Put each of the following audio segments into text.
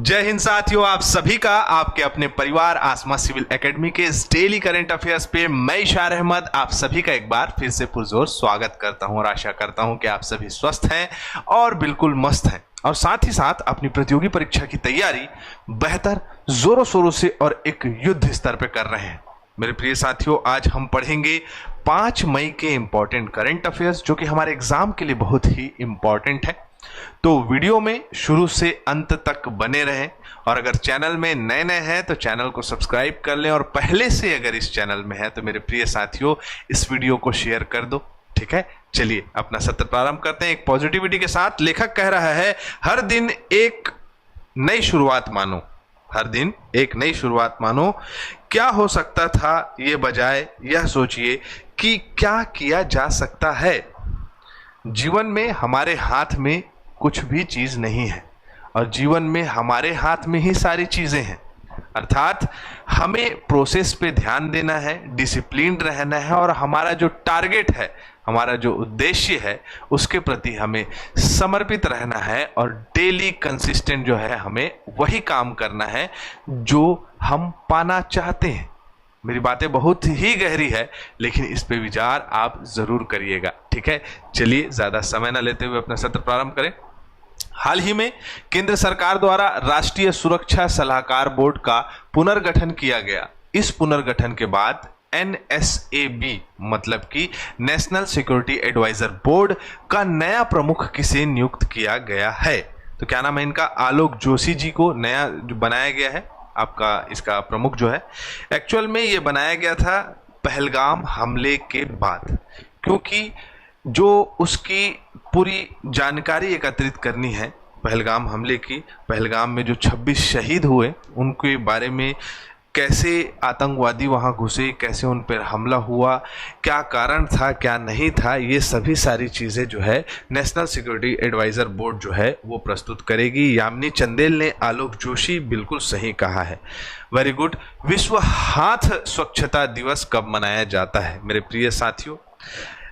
जय हिंद साथियों, आप सभी का आपके अपने परिवार आसमा सिविल एकेडमी के इस डेली करंट अफेयर्स पे मैं इशार अहमद आप सभी का एक बार फिर से पुरजोर स्वागत करता हूं और आशा करता हूं कि आप सभी स्वस्थ हैं और बिल्कुल मस्त हैं और साथ ही साथ अपनी प्रतियोगी परीक्षा की तैयारी बेहतर जोरों शोरों से और एक युद्ध स्तर पे कर रहे हैं। मेरे प्रिय साथियों, आज हम पढ़ेंगे 5 मई के इंपॉर्टेंट करंट अफेयर्स जो कि हमारे एग्जाम के लिए बहुत ही इंपॉर्टेंट है। तो वीडियो में शुरू से अंत तक बने रहें और अगर चैनल में नए नए हैं तो चैनल को सब्सक्राइब कर लें और पहले से अगर इस चैनल में है तो मेरे प्रिय साथियों इस वीडियो को शेयर कर दो। ठीक है, चलिए अपना सत्र प्रारंभ करते हैं एक पॉजिटिविटी के साथ। लेखक कह रहा है, हर दिन एक नई शुरुआत मानो, हर दिन एक नई शुरुआत मानो। क्या हो सकता था ये बजाय यह सोचिए कि क्या किया जा सकता है। जीवन में हमारे हाथ में कुछ भी चीज नहीं है और जीवन में हमारे हाथ में ही सारी चीजें हैं। अर्थात हमें प्रोसेस पे ध्यान देना है, डिसिप्लिन्ड रहना है और हमारा जो टारगेट है, हमारा जो उद्देश्य है उसके प्रति हमें समर्पित रहना है और डेली कंसिस्टेंट जो है हमें वही काम करना है जो हम पाना चाहते हैं। मेरी बातें बहुत ही गहरी है लेकिन इस पे विचार आप जरूर करिएगा। ठीक है, चलिए ज्यादा समय न लेते हुए अपना सत्र प्रारंभ करें। हाल ही में केंद्र सरकार द्वारा राष्ट्रीय सुरक्षा सलाहकार बोर्ड का पुनर्गठन किया गया। इस पुनर्गठन के बाद NSAB मतलब कि नेशनल सिक्योरिटी एडवाइजर बोर्ड का नया प्रमुख किसे नियुक्त किया गया है। तो क्या नाम है इनका? आलोक जोशी जी को नया जो बनाया गया है आपका इसका प्रमुख जो है। एक्चुअल में ये बनाया गया था पहलगाम हमले के बाद, क्योंकि जो उसकी पूरी जानकारी एकत्रित करनी है पहलगाम हमले की, पहलगाम में जो 26 शहीद हुए उनके बारे में, कैसे आतंकवादी वहां घुसे, कैसे उन पर हमला हुआ, क्या कारण था क्या नहीं था, ये सभी सारी चीज़ें जो है नेशनल सिक्योरिटी एडवाइजर बोर्ड जो है वो प्रस्तुत करेगी। यामिनी चंदेल ने आलोक जोशी बिल्कुल सही कहा है। Very good. विश्व हाथ स्वच्छता दिवस कब मनाया जाता है? मेरे प्रिय साथियों,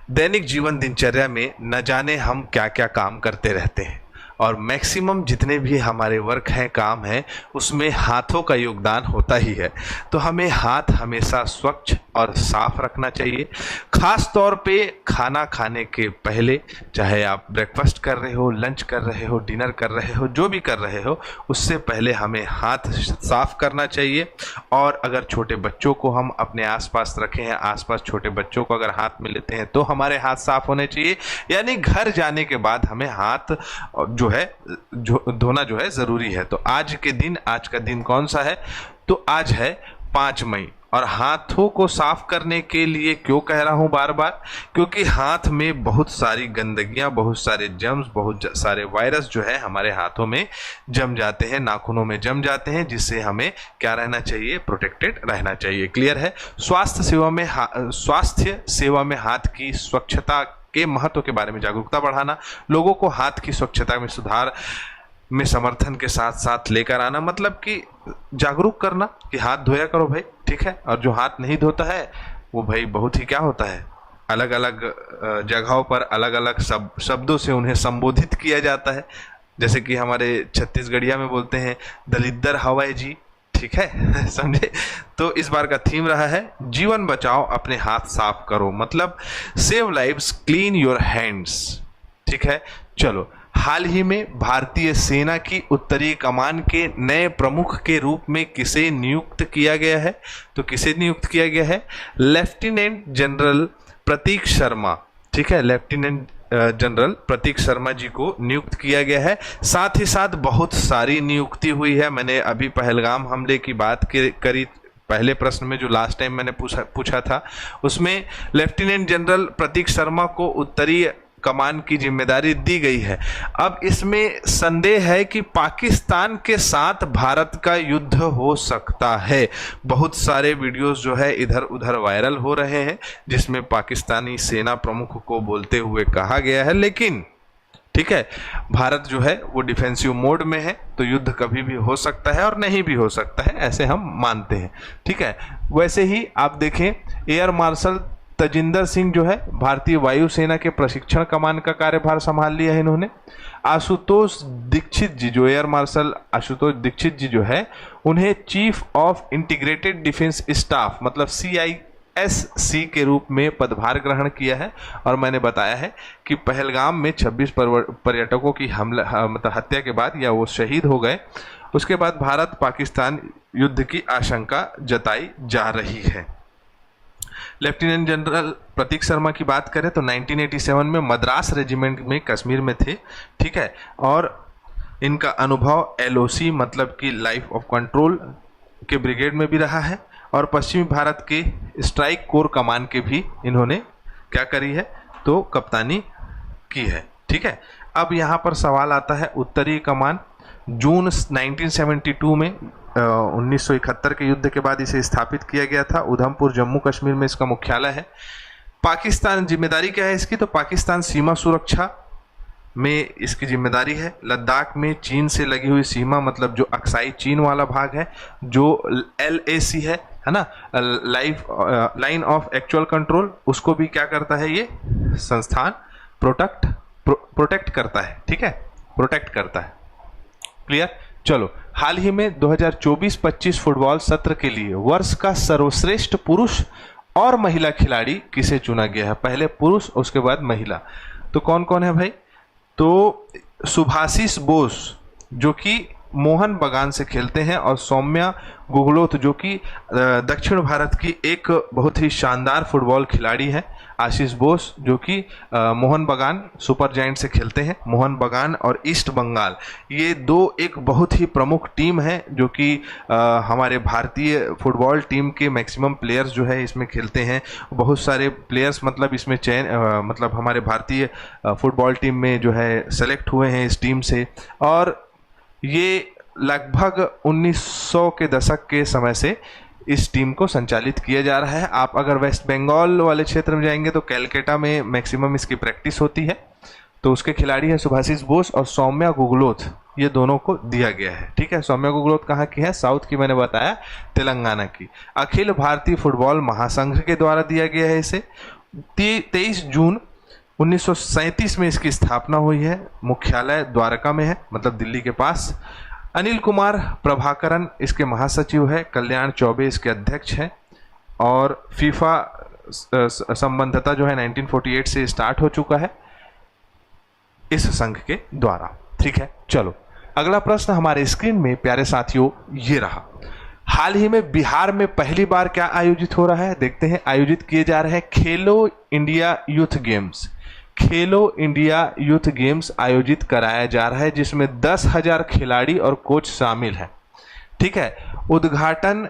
दैनिक जीवन दिनचर्या में न जाने हम क्या क्या काम करते रहते हैं और मैक्सिमम जितने भी हमारे वर्क हैं, काम हैं, उसमें हाथों का योगदान होता ही है। तो हमें हाथ हमेशा स्वच्छ और साफ रखना चाहिए। खास तौर पे खाना खाने के पहले, चाहे आप ब्रेकफास्ट कर रहे हो, लंच कर रहे हो, डिनर कर रहे हो, जो भी कर रहे हो, उससे पहले हमें हाथ साफ करना चाहिए। और अगर छोटे बच्चों को हम अपने आसपास रखे हैं, आसपास छोटे बच्चों को अगर हाथ में लेते हैं तो हमारे हाथ साफ होने चाहिए। यानी घर जाने के बाद हमें हाथ धोना जो है जरूरी है। तो आज का दिन कौन सा है? तो आज है 5 मई। और हाथों को साफ करने के लिए क्यों कह रहा हूं बार बार? क्योंकि हाथ में बहुत सारी गंदगियां, बहुत सारे जर्म्स, बहुत सारे वायरस जो है हमारे हाथों में जम जाते हैं, नाखूनों में जम जाते हैं, जिससे हमें क्या रहना चाहिए? प्रोटेक्टेड रहना चाहिए। क्लियर है? स्वास्थ्य सेवा में हाथ की स्वच्छता के महत्व के बारे में जागरूकता बढ़ाना, लोगों को हाथ की स्वच्छता में सुधार में समर्थन के साथ साथ लेकर आना, मतलब कि जागरूक करना कि हाथ धोया करो भाई। ठीक है, और जो हाथ नहीं धोता है वो भाई बहुत ही क्या होता है, अलग अलग जगहों पर अलग अलग शब्दों से उन्हें संबोधित किया जाता है। जैसे कि हमारे छत्तीसगढ़िया में बोलते हैं दलिद्दर हवाई जी। ठीक है समझे? तो इस बार का थीम रहा है जीवन बचाओ, अपने हाथ साफ करो, मतलब save lives, clean your hands. ठीक है, चलो। हाल ही में भारतीय सेना की उत्तरी कमान के नए प्रमुख के रूप में किसे नियुक्त किया गया है? तो किसे नियुक्त किया गया है? लेफ्टिनेंट जनरल प्रतीक शर्मा। ठीक है, लेफ्टिनेंट जनरल प्रतीक शर्मा जी को नियुक्त किया गया है। साथ ही साथ बहुत सारी नियुक्ति हुई है। मैंने अभी पहलगाम हमले की बात करी, पहले प्रश्न में जो लास्ट टाइम मैंने पूछा था उसमें लेफ्टिनेंट जनरल प्रतीक शर्मा को उत्तरी कमान की जिम्मेदारी दी गई है। अब इसमें संदेह है कि पाकिस्तान के साथ भारत का युद्ध हो सकता है। बहुत सारे वीडियोस जो है इधर उधर वायरल हो रहे हैं जिसमें पाकिस्तानी सेना प्रमुख को बोलते हुए कहा गया है, लेकिन ठीक है, भारत जो है वो डिफेंसिव मोड में है, तो युद्ध कभी भी हो सकता है और नहीं भी हो सकता है, ऐसे हम मानते हैं। ठीक है, वैसे ही आप देखें एयर मार्शल तजिंदर सिंह जो है भारतीय वायुसेना के प्रशिक्षण कमान का कार्यभार संभाल लिया है इन्होंने। आशुतोष दीक्षित जी, जो एयर मार्शल आशुतोष दीक्षित जी जो है, उन्हें chief of integrated defence staff मतलब CISC के रूप में पदभार ग्रहण किया है। और मैंने बताया है कि पहलगाम में 26 पर्यटकों की मतलब हत्या के बाद या वो शहीद हो गए, उसके बाद भारत पाकिस्तान युद्ध की आशंका जताई जा रही है। लेफ्टिनेंट जनरल प्रतीक शर्मा की बात करें तो 1987 में मद्रास रेजिमेंट में कश्मीर में थे, ठीक है। और इनका अनुभव LOC मतलब कि लाइफ ऑफ कंट्रोल के ब्रिगेड में भी रहा है, और पश्चिमी भारत के स्ट्राइक कोर कमान के भी इन्होंने क्या करी है, तो कप्तानी की है, ठीक है। अब यहाँ पर सवाल आता है उत्तरी कमान। जून 1972 में 1971 के युद्ध के बाद इसे स्थापित किया गया था। उधमपुर जम्मू कश्मीर में इसका मुख्यालय है। पाकिस्तान जिम्मेदारी क्या है इसकी, तो पाकिस्तान सीमा सुरक्षा में इसकी जिम्मेदारी है। लद्दाख में चीन से लगी हुई सीमा मतलब जो अक्साई चीन वाला भाग है, जो LAC है ना, लाइन ऑफ एक्चुअल कंट्रोल, उसको भी क्या करता है ये संस्थान प्रोटेक्ट करता है, ठीक है, प्रोटेक्ट करता है। क्लियर। चलो, हाल ही में 2024-25 फुटबॉल सत्र के लिए वर्ष का सर्वश्रेष्ठ पुरुष और महिला खिलाड़ी किसे चुना गया है? पहले पुरुष उसके बाद महिला। तो कौन कौन है भाई? तो सुभाषिस बोस जो कि मोहन बगान से खेलते हैं, और सौम्या गुगलोथ जो कि दक्षिण भारत की एक बहुत ही शानदार फुटबॉल खिलाड़ी है। आशीष बोस जो कि मोहन बगान सुपर जायंट से खेलते हैं। मोहन बगान और ईस्ट बंगाल, ये दो एक बहुत ही प्रमुख टीम है जो कि हमारे भारतीय फुटबॉल टीम के मैक्सिमम प्लेयर्स जो है इसमें खेलते हैं। बहुत सारे प्लेयर्स मतलब इसमें चयन मतलब हमारे भारतीय फुटबॉल टीम में जो है सेलेक्ट हुए हैं इस टीम से, और ये लगभग 1900 के दशक के समय से इस टीम को संचालित किया जा रहा है। आप अगर वेस्ट बंगाल वाले क्षेत्र में जाएंगे तो कैलकाटा में मैक्सिमम इसकी प्रैक्टिस होती है। तो उसके खिलाड़ी हैं सुभाषिस बोस और सौम्या गुगलोथ, ये दोनों को दिया गया है, ठीक है। सौम्या गुगलोथ कहाँ की है? साउथ की, मैंने बताया तेलंगाना की। अखिल भारतीय फुटबॉल महासंघ के द्वारा दिया गया है इसे। 23 जून 1937 में इसकी स्थापना हुई है। मुख्यालय द्वारका में है, मतलब दिल्ली के पास। अनिल कुमार प्रभाकरन इसके महासचिव है। कल्याण चौबे इसके अध्यक्ष हैं। और फीफा संबंधता जो है 1948 से स्टार्ट हो चुका है इस संघ के द्वारा, ठीक है। चलो, अगला प्रश्न हमारे स्क्रीन में प्यारे साथियों ये रहा। हाल ही में बिहार में पहली बार क्या आयोजित हो रहा है? देखते हैं। आयोजित किए जा रहे हैं खेलो इंडिया यूथ गेम्स। खेलो इंडिया यूथ गेम्स आयोजित कराया जा रहा है, जिसमें 10,000 खिलाड़ी और कोच शामिल हैं, ठीक है। उद्घाटन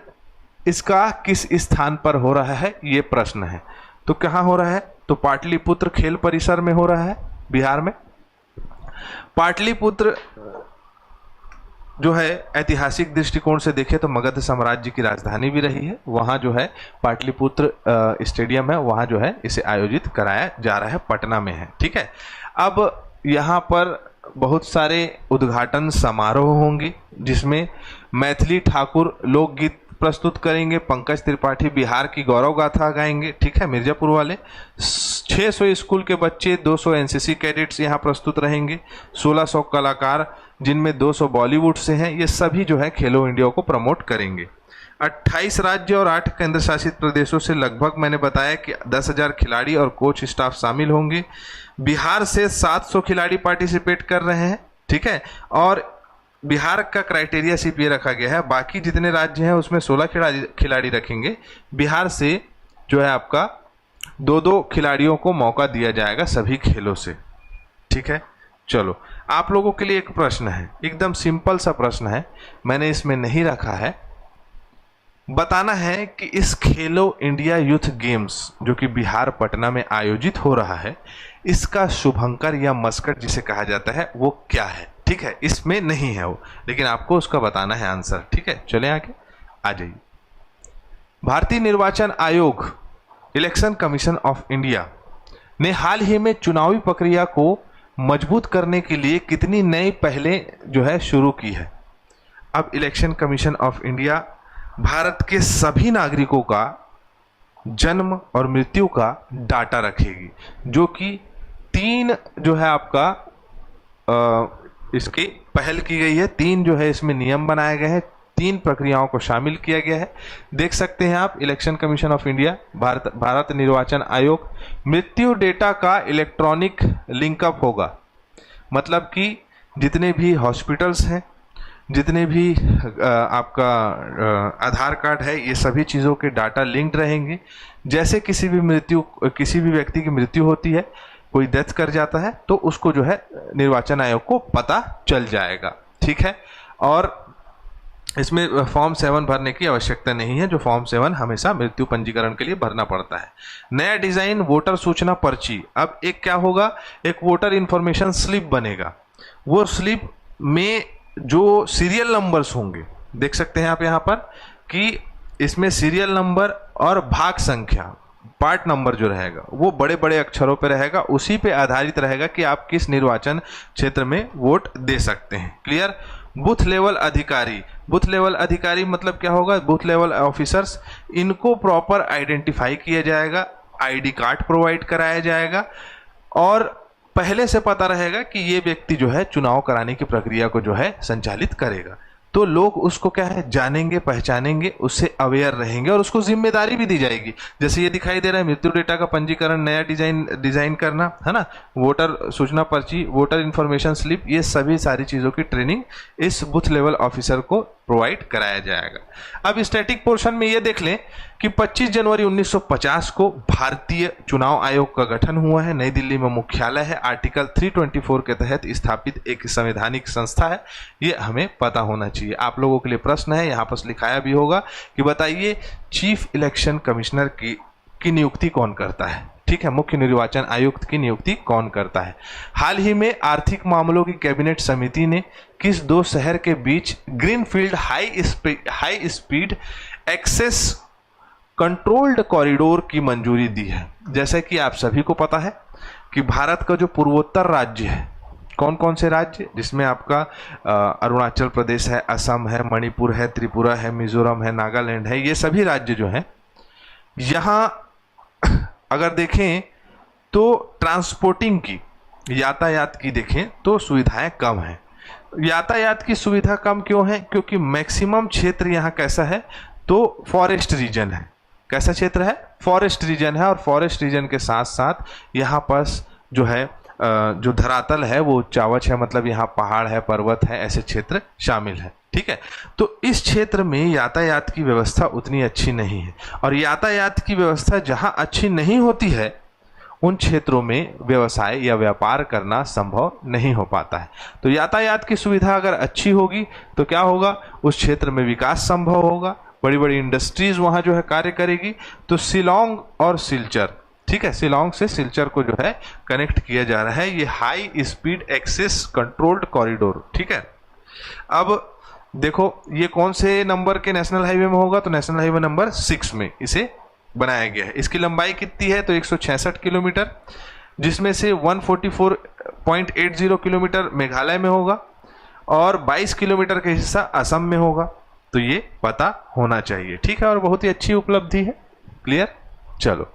इसका किस स्थान पर हो रहा है, ये प्रश्न है। तो कहाँ हो रहा है? तो पाटलिपुत्र खेल परिसर में हो रहा है बिहार में। पाटलिपुत्र जो है ऐतिहासिक दृष्टिकोण से देखें तो मगध साम्राज्य की राजधानी भी रही है। वहाँ जो है पाटलिपुत्र स्टेडियम है, वहाँ जो है इसे आयोजित कराया जा रहा है, पटना में है, ठीक है। अब यहाँ पर बहुत सारे उद्घाटन समारोह होंगे जिसमें मैथिली ठाकुर लोकगीत प्रस्तुत करेंगे। पंकज त्रिपाठी बिहार की गौरव गाथा गाएंगे, ठीक है, मिर्जापुर वाले। 600 स्कूल के बच्चे, 200 एनसीसी कैडेट्स यहाँ प्रस्तुत रहेंगे। 1600 कलाकार जिनमें 200 बॉलीवुड से हैं, ये सभी जो है खेलो इंडिया को प्रमोट करेंगे। 28 राज्य और 8 केंद्र शासित प्रदेशों से लगभग मैंने बताया कि 10,000 खिलाड़ी और कोच स्टाफ शामिल होंगे। बिहार से 700 खिलाड़ी पार्टिसिपेट कर रहे हैं, ठीक है। और बिहार का क्राइटेरिया सिर्फ ये रखा गया है, बाकी जितने राज्य हैं उसमें 16 खिलाड़ी रखेंगे। बिहार से जो है आपका 2-2 खिलाड़ियों को मौका दिया जाएगा सभी खेलों से, ठीक है। चलो, आप लोगों के लिए एक प्रश्न है, एकदम सिंपल सा प्रश्न है, मैंने इसमें नहीं रखा है। बताना है कि इस खेलो इंडिया यूथ गेम्स जो कि बिहार पटना में आयोजित हो रहा है, इसका शुभंकर या मस्कट जिसे कहा जाता है वो क्या है, ठीक है। इसमें नहीं है वो, लेकिन आपको उसका बताना है आंसर, ठीक है। चलें आगे, आ जाइए। भारतीय निर्वाचन आयोग, इलेक्शन कमीशन ऑफ इंडिया ने हाल ही में चुनावी प्रक्रिया को मजबूत करने के लिए कितनी नई पहलें जो है शुरू की है? अब election commission of India Bharat के सभी नागरिकों का जन्म और मृत्यु का डाटा रखेगी, जो कि 3 जो है आपका इसकी पहल की गई है। 3 जो है इसमें नियम बनाए गए हैं, 3 प्रक्रियाओं को शामिल किया गया है। देख सकते हैं आप, election commission of India, Bharat निर्वाचन आयोग। मृत्यु डेटा का इलेक्ट्रॉनिक लिंकअप होगा, मतलब कि जितने भी हॉस्पिटल्स हैं, जितने भी आपका आधार कार्ड है, ये सभी चीज़ों के डाटा लिंक्ड रहेंगे। जैसे किसी भी व्यक्ति की मृत्यु होती है, कोई डेथ कर जाता है, तो उसको जो है निर्वाचन आयोग को पता चल जाएगा। ठीक है, और इसमें फॉर्म 7 भरने की आवश्यकता नहीं है, जो फॉर्म 7 हमेशा मृत्यु पंजीकरण के लिए भरना पड़ता है। नया डिजाइन वोटर सूचना पर्ची। अब एक क्या होगा, एक वोटर इंफॉर्मेशन स्लिप बनेगा। वो स्लिप में जो सीरियल नंबर्स होंगे, देख सकते हैं आप यहाँ पर कि इसमें सीरियल नंबर और भाग संख्या, पार्ट नंबर जो रहेगा वो बड़े बड़े अक्षरों पे रहेगा। उसी पे आधारित रहेगा कि आप किस निर्वाचन क्षेत्र में वोट दे सकते हैं। क्लियर। बूथ लेवल अधिकारी, बूथ लेवल अधिकारी मतलब क्या होगा, बूथ लेवल ऑफिसर्स, इनको प्रॉपर आइडेंटिफाई किया जाएगा, आईडी कार्ड प्रोवाइड कराया जाएगा, और पहले से पता रहेगा कि ये व्यक्ति जो है चुनाव कराने की प्रक्रिया को जो है संचालित करेगा। तो लोग उसको क्या है, जानेंगे, पहचानेंगे, उससे अवेयर रहेंगे, और उसको जिम्मेदारी भी दी जाएगी। जैसे ये दिखाई दे रहा है, मृत्यु डेटा का पंजीकरण, नया डिजाइन करना, है ना, वोटर सूचना पर्ची, वोटर इंफॉर्मेशन स्लिप, ये सभी सारी चीज़ों की ट्रेनिंग इस बूथ लेवल ऑफिसर को प्रोवाइड कराया जाएगा। अब स्टैटिक पोर्शन में ये देख लें कि 25 जनवरी 1950 को भारतीय चुनाव आयोग का गठन हुआ है। नई दिल्ली में मुख्यालय है। आर्टिकल 324 के तहत स्थापित एक संवैधानिक संस्था है। ये हमें पता होना चाहिए। आप लोगों के लिए प्रश्न है, यहाँ पर लिखाया भी होगा कि बताइए चीफ इलेक्शन कमिश्नर की नियुक्ति कौन करता है। ठीक है, मुख्य निर्वाचन आयुक्त की नियुक्ति कौन करता है। हाल ही में आर्थिक मामलों की कैबिनेट समिति ने किस 2 शहर के बीच greenfield high speed access controlled corridor की मंजूरी दी है। जैसा कि आप सभी को पता है कि भारत का जो पूर्वोत्तर राज्य है, कौन कौन से राज्य, जिसमें आपका अरुणाचल प्रदेश है, असम है, मणिपुर है, त्रिपुरा है, मिजोरम है, नागालैंड है, ये सभी राज्य जो हैं, यहाँ अगर देखें तो ट्रांसपोर्टिंग की, यातायात की देखें तो सुविधाएं कम हैं। यातायात की सुविधा कम क्यों है, क्योंकि मैक्सिमम क्षेत्र यहाँ कैसा है, तो फॉरेस्ट रीजन है। कैसा क्षेत्र है, फॉरेस्ट रीजन है, और फॉरेस्ट रीजन के साथ साथ यहाँ पास जो है जो धरातल है वो उच्चावच है, मतलब यहाँ पहाड़ है, पर्वत है, ऐसे क्षेत्र शामिल है। ठीक है, तो इस क्षेत्र में यातायात की व्यवस्था उतनी अच्छी नहीं है, और यातायात की व्यवस्था जहाँ अच्छी नहीं होती है उन क्षेत्रों में व्यवसाय या व्यापार करना संभव नहीं हो पाता है। तो यातायात की सुविधा अगर अच्छी होगी तो क्या होगा, उस क्षेत्र में विकास संभव होगा, बड़ी बड़ी इंडस्ट्रीज वहाँ जो है कार्य करेगी। तो शिलोंग और सिलचर, ठीक है, शिलोंग से सिलचर को जो है कनेक्ट किया जा रहा है, ये high speed access controlled corridor. ठीक है, अब देखो ये कौन से नंबर के नेशनल हाईवे में होगा, तो नेशनल हाईवे नंबर 6 में इसे बनाया गया है। इसकी लंबाई कितनी है, तो 166 किलोमीटर, जिसमें से 144.80 किलोमीटर मेघालय में होगा और 22 किलोमीटर का हिस्सा असम में होगा। तो ये पता होना चाहिए। ठीक है, और बहुत ही अच्छी उपलब्धि है। क्लियर। चलो,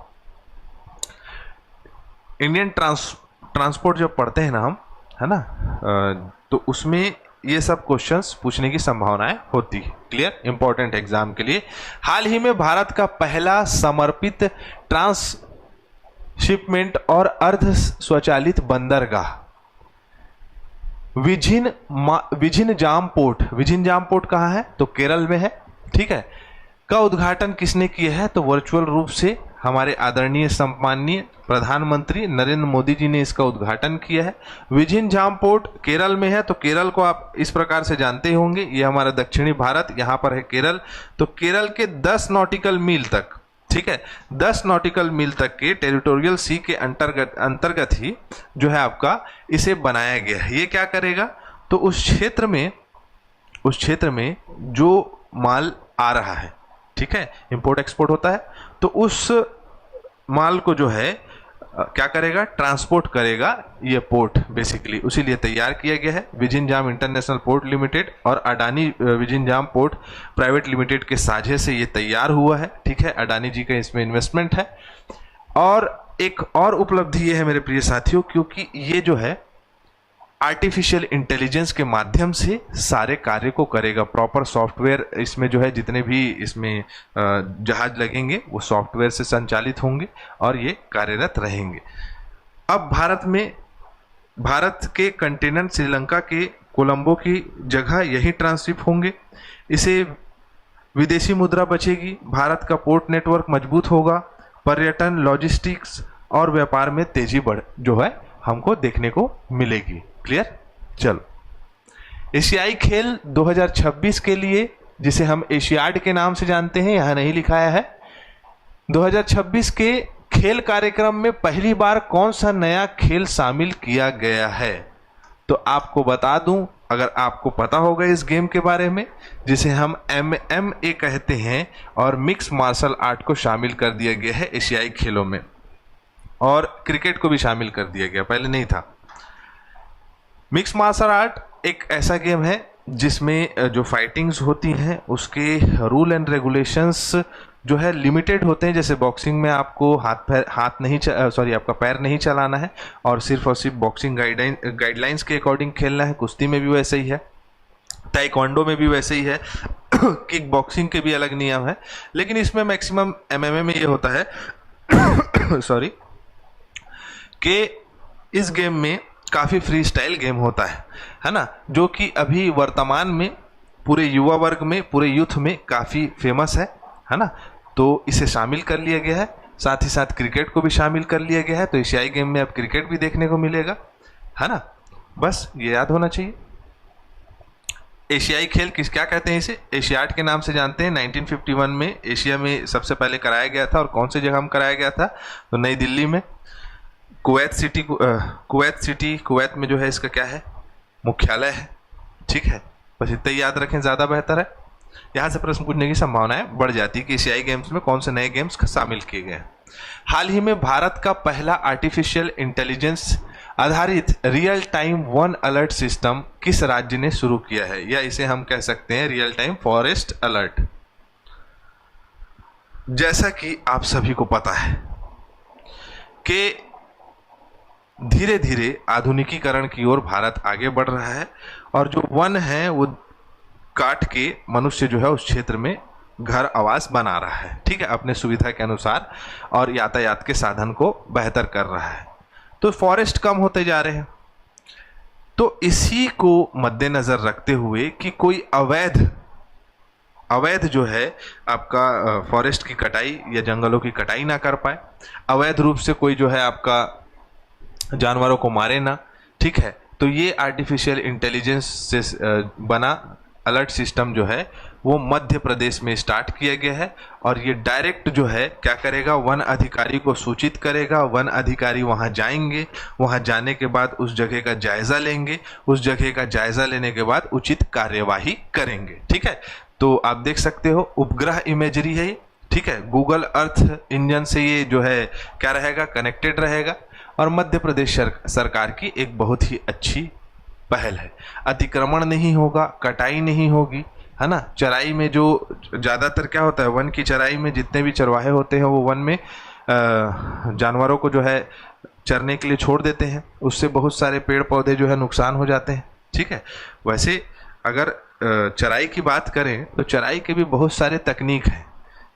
इंडियन ट्रांसपोर्ट जब पढ़ते हैं ना हम, है ना, तो उसमें ये सब क्वेश्चंस पूछने की संभावनाएं होती है। क्लियर, इंपॉर्टेंट एग्जाम के लिए। हाल ही में भारत का पहला समर्पित ट्रांसशिपमेंट और अर्ध स्वचालित बंदरगाह विझिन जाम पोर्ट कहाँ है, तो केरल में है। ठीक है, का उद्घाटन किसने किया है, तो वर्चुअल रूप से हमारे आदरणीय सम्माननीय प्रधानमंत्री नरेंद्र मोदी जी ने इसका उद्घाटन किया है। विझिन जाम पोर्ट केरल में है। तो केरल को आप इस प्रकार से जानते होंगे, ये हमारा दक्षिणी भारत, यहाँ पर है केरल। तो केरल के 10 नॉटिकल मील तक, ठीक है, 10 नॉटिकल मील तक के टेरिटोरियल सी के अंतर्गत ही जो है आपका इसे बनाया गया है। ये क्या करेगा, तो उस क्षेत्र में जो माल आ रहा है, ठीक है, इंपोर्ट एक्सपोर्ट होता है, तो उस माल को जो है क्या करेगा, ट्रांसपोर्ट करेगा ये पोर्ट बेसिकली, उसी लिए तैयार किया गया है। विजिनजाम इंटरनेशनल पोर्ट लिमिटेड और अडानी विजिनजाम पोर्ट प्राइवेट लिमिटेड के साझे से ये तैयार हुआ है, ठीक है। अडानी जी का इसमें इन्वेस्टमेंट है। और एक और उपलब्धि ये है मेरे प्रिय साथियों, क्योंकि ये जो है आर्टिफिशियल इंटेलिजेंस के माध्यम से सारे कार्य को करेगा। प्रॉपर सॉफ्टवेयर इसमें जो है, जितने भी इसमें जहाज लगेंगे वो सॉफ्टवेयर से संचालित होंगे और ये कार्यरत रहेंगे। अब भारत के कंटेनर श्रीलंका के कोलंबो की जगह यही ट्रांसशिप होंगे। इसे विदेशी मुद्रा बचेगी, भारत का पोर्ट नेटवर्क मजबूत होगा, पर्यटन, लॉजिस्टिक्स और व्यापार में तेजी जो है हमको देखने को मिलेगी। क्लियर? चलो, एशियाई खेल 2026 के लिए, जिसे हम एशियाड के नाम से जानते हैं, यहां नहीं लिखाया है, 2026 के खेल कार्यक्रम में पहली बार कौन सा नया खेल शामिल किया गया है? तो आपको बता दूं, अगर आपको पता होगा इस गेम के बारे में, जिसे हम MMA कहते हैं, और मिक्स मार्शल आर्ट को शामिल कर दिया गया है एशियाई खेलों में, और क्रिकेट को भी शामिल कर दिया गया, पहले नहीं था। मिक्स मार्शल आर्ट एक ऐसा गेम है जिसमें जो फाइटिंग्स होती हैं उसके रूल एंड रेगुलेशंस जो है लिमिटेड होते हैं। जैसे बॉक्सिंग में आपको आपका पैर नहीं चलाना है और सिर्फ बॉक्सिंग गाइडलाइंस के अकॉर्डिंग खेलना है। कुश्ती में भी वैसे ही है, ताइक्वांडो में भी वैसे ही है, किक बॉक्सिंग के भी अलग नियम है। लेकिन इसमें मैक्सिमम MMA में ये होता है कि इस गेम में काफ़ी फ्री स्टाइल गेम होता है ना, जो कि अभी वर्तमान में पूरे युवा वर्ग में, पूरे यूथ में काफ़ी फेमस है ना। तो इसे शामिल कर लिया गया है, साथ ही साथ क्रिकेट को भी शामिल कर लिया गया है। तो एशियाई गेम में अब क्रिकेट भी देखने को मिलेगा, है ना। बस ये याद होना चाहिए। एशियाई खेल क्या कहते हैं? इसे एशियाड के नाम से जानते हैं। 1951 में एशिया में सबसे पहले कराया गया था, और कौन सी जगह में कराया गया था? तो नई दिल्ली में, कुवैत सिटी, कुवैत में जो है इसका क्या है, मुख्यालय है, ठीक है। बस इतना याद रखें, ज़्यादा बेहतर है। यहाँ से प्रश्न पूछने की संभावनाएं बढ़ जाती है कि एशियाई गेम्स में कौन से नए गेम्स शामिल किए गए हैं। हाल ही में भारत का पहला आर्टिफिशियल इंटेलिजेंस आधारित real time one alert system किस राज्य ने शुरू किया है? या इसे हम कह सकते हैं रियल टाइम फॉरेस्ट अलर्ट। जैसा कि आप सभी को पता है कि धीरे धीरे आधुनिकीकरण की ओर भारत आगे बढ़ रहा है, और जो वन है वो काट के मनुष्य जो है उस क्षेत्र में घर आवास बना रहा है, ठीक है, अपने सुविधा के अनुसार, और यातायात के साधन को बेहतर कर रहा है। तो फॉरेस्ट कम होते जा रहे हैं। तो इसी को मद्देनजर रखते हुए कि कोई अवैध जो है आपका फॉरेस्ट की कटाई या जंगलों की कटाई ना कर पाए, अवैध रूप से कोई जो है आपका जानवरों को मारे ना, ठीक है। तो ये आर्टिफिशियल इंटेलिजेंस से बना अलर्ट सिस्टम जो है वो मध्य प्रदेश में स्टार्ट किया गया है, और ये डायरेक्ट जो है क्या करेगा, वन अधिकारी को सूचित करेगा। वन अधिकारी वहाँ जाएंगे, वहाँ जाने के बाद उस जगह का जायजा लेंगे, उस जगह का जायजा लेने के बाद उचित कार्यवाही करेंगे, ठीक है। तो आप देख सकते हो उपग्रह इमेजरी है ये, ठीक है। गूगल अर्थ इंजन से ये जो है क्या रहेगा, कनेक्टेड रहेगा, और मध्य प्रदेश सरकार की एक बहुत ही अच्छी पहल है। अतिक्रमण नहीं होगा, कटाई नहीं होगी, है ना। चराई में जो ज़्यादातर क्या होता है, वन की चराई में जितने भी चरवाहे होते हैं वो वन में जानवरों को जो है चरने के लिए छोड़ देते हैं, उससे बहुत सारे पेड़ पौधे जो है नुकसान हो जाते हैं, ठीक है। वैसे अगर चराई की बात करें तो चराई के भी बहुत सारे तकनीक हैं।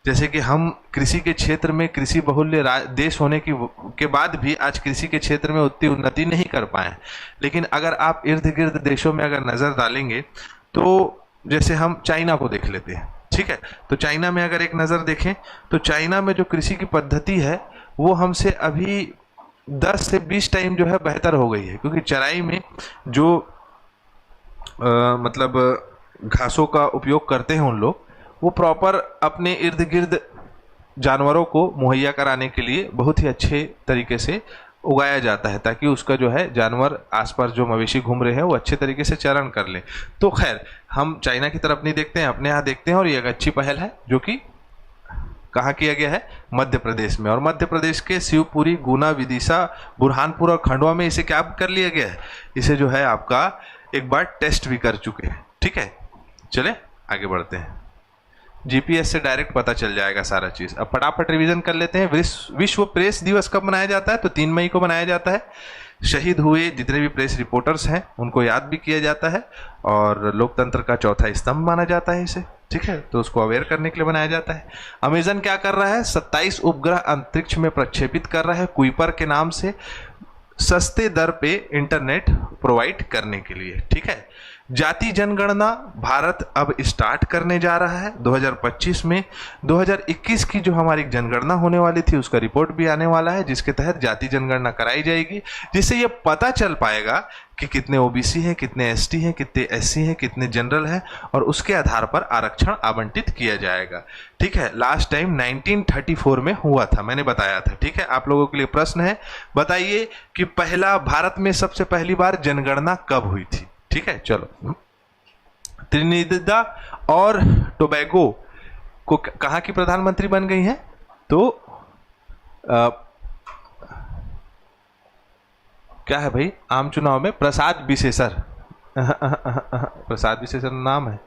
जैसे कि हम कृषि के क्षेत्र में, कृषि बहुल्य देश होने के बाद भी आज कृषि के क्षेत्र में उतनी उन्नति नहीं कर पाए। लेकिन अगर आप इर्द गिर्द देशों में अगर नज़र डालेंगे तो जैसे हम चाइना को देख लेते हैं, ठीक है। तो चाइना में अगर एक नज़र देखें तो चाइना में जो कृषि की पद्धति है वो हमसे अभी 10 से 20 टाइम जो है बेहतर हो गई है, क्योंकि चराई में जो मतलब घासों का उपयोग करते हैं उन लोग, वो प्रॉपर अपने इर्द गिर्द जानवरों को मुहैया कराने के लिए बहुत ही अच्छे तरीके से उगाया जाता है, ताकि उसका जो है जानवर आसपास जो मवेशी घूम रहे हैं वो अच्छे तरीके से चारण कर लें। तो खैर हम चाइना की तरफ नहीं देखते हैं, अपने यहाँ देखते हैं, और ये एक अच्छी पहल है जो कि कहाँ किया गया है? मध्य प्रदेश में। और मध्य प्रदेश के शिवपुरी, गुना, विदिशा, बुरहानपुर और खंडवा में इसे क्या कर लिया गया है? इसे जो है आपका एक बार टेस्ट भी कर चुके हैं। ठीक है, चले आगे बढ़ते हैं। जीपीएस से डायरेक्ट पता चल जाएगा सारा चीज। अब फटाफट रिवीजन कर लेते हैं। विश्व प्रेस दिवस कब मनाया जाता है? तो 3 मई को मनाया जाता है। शहीद हुए जितने भी प्रेस रिपोर्टर्स हैं उनको याद भी किया जाता है, और लोकतंत्र का चौथा स्तंभ माना जाता है इसे। ठीक है, तो उसको अवेयर करने के लिए बनाया जाता है। अमेजन क्या कर रहा है? 27 उपग्रह अंतरिक्ष में प्रक्षेपित कर रहा है कुइपर के नाम से, सस्ते दर पे इंटरनेट प्रोवाइड करने के लिए। ठीक है, जाति जनगणना भारत अब स्टार्ट करने जा रहा है 2025 में। 2021 की जो हमारी जनगणना होने वाली थी उसका रिपोर्ट भी आने वाला है, जिसके तहत जाति जनगणना कराई जाएगी, जिससे ये पता चल पाएगा कि कितने ओबीसी हैं, कितने एसटी हैं, कितने एससी हैं, कितने जनरल हैं, और उसके आधार पर आरक्षण आवंटित किया जाएगा। ठीक है, लास्ट टाइम 1934 में हुआ था, मैंने बताया था। ठीक है, आप लोगों के लिए प्रश्न है, बताइए कि भारत में सबसे पहली बार जनगणना कब हुई थी? ठीक है, चलो। त्रिनिदाद और टोबैगो को कहाँ की प्रधानमंत्री बन गई हैं? तो क्या है भाई? आम चुनाव में प्रसाद बिसेसर प्रसाद बिसेसर नाम है।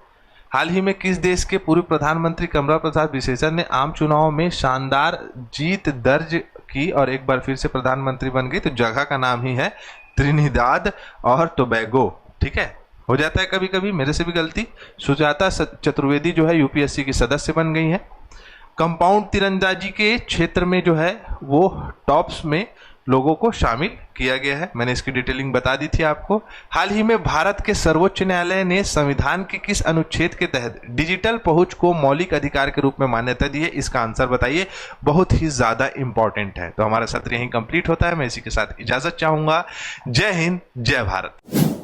हाल ही में किस देश के पूर्व प्रधानमंत्री कमला प्रसाद बिसेसर ने आम चुनाव में शानदार जीत दर्ज की और एक बार फिर से प्रधानमंत्री बन गई? तो जगह का नाम ही है त्रिनिदाद और टोबैगो। ठीक है, हो जाता है कभी कभी, मेरे से भी गलती। सुजाता चतुर्वेदी जो है यूपीएससी की सदस्य बन गई हैं। कंपाउंड तीरंदाजी के क्षेत्र में जो है वो टॉप्स में लोगों को शामिल किया गया है, मैंने इसकी डिटेलिंग बता दी थी आपको। हाल ही में भारत के सर्वोच्च न्यायालय ने संविधान के किस अनुच्छेद के तहत डिजिटल पहुंच को मौलिक अधिकार के रूप में मान्यता दी है? इसका आंसर बताइए, बहुत ही ज्यादा इंपॉर्टेंट है। तो हमारा सत्र यहीं कंप्लीट होता है, मैं इसी के साथ इजाजत चाहूंगा। जय हिंद, जय भारत।